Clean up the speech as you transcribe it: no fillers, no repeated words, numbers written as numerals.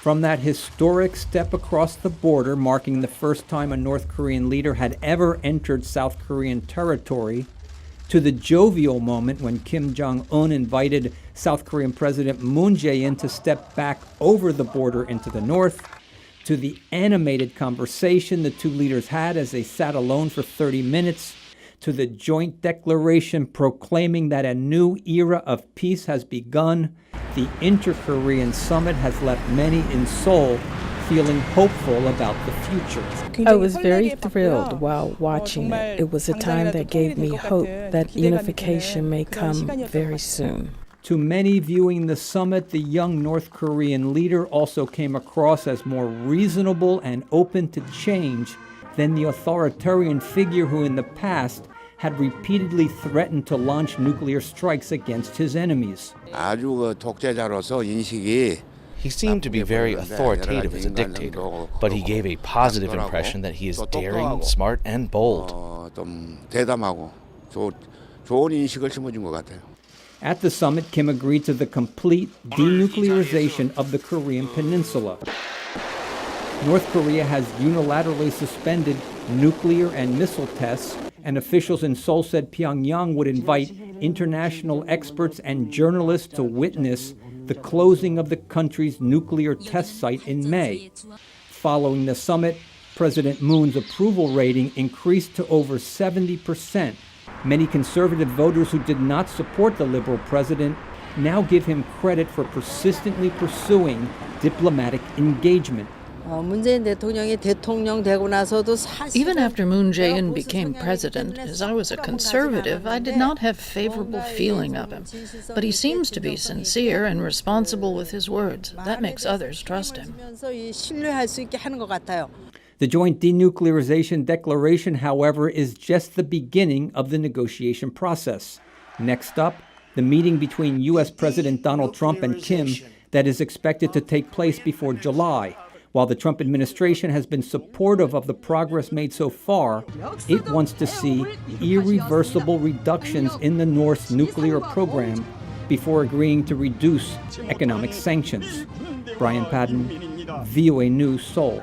From that historic step across the border, marking the first time a North Korean leader had ever entered South Korean territory, to the jovial moment when Kim Jong-un invited South Korean President Moon Jae-in to step back over the border into the north, to the animated conversation the two leaders had as they sat alone for 30 minutes, to the joint declaration proclaiming that a new era of peace has begun, the Inter-Korean Summit has left many in Seoul feeling hopeful about the future. I was very thrilled while watching it. It was a time that gave me hope that unification may come very soon. To many viewing the summit, the young North Korean leader also came across as more reasonable and open to change than the authoritarian figure who in the past had repeatedly threatened to launch nuclear strikes against his enemies. He seemed to be very authoritative as a dictator, but he gave a positive impression that he is daring, smart, and bold. At the summit, Kim agreed to the complete denuclearization of the Korean peninsula. North Korea has unilaterally suspended nuclear and missile tests, and officials in Seoul said Pyongyang would invite international experts and journalists to witness the closing of the country's nuclear test site in May. Following the summit, President Moon's approval rating increased to over 70%. Many conservative voters who did not support the liberal president now give him credit for persistently pursuing diplomatic engagement. Even after Moon Jae-in became president, as I was a conservative, I did not have favorable feeling of him. But he seems to be sincere and responsible with his words. That makes others trust him. The Joint Denuclearization Declaration, however, is just the beginning of the negotiation process. Next up, the meeting between U.S. President Donald Trump and Kim that is expected to take place before July. While the Trump administration has been supportive of the progress made so far, it wants to see irreversible reductions in the North's nuclear program before agreeing to reduce economic sanctions. Brian Padden, VOA News, Seoul.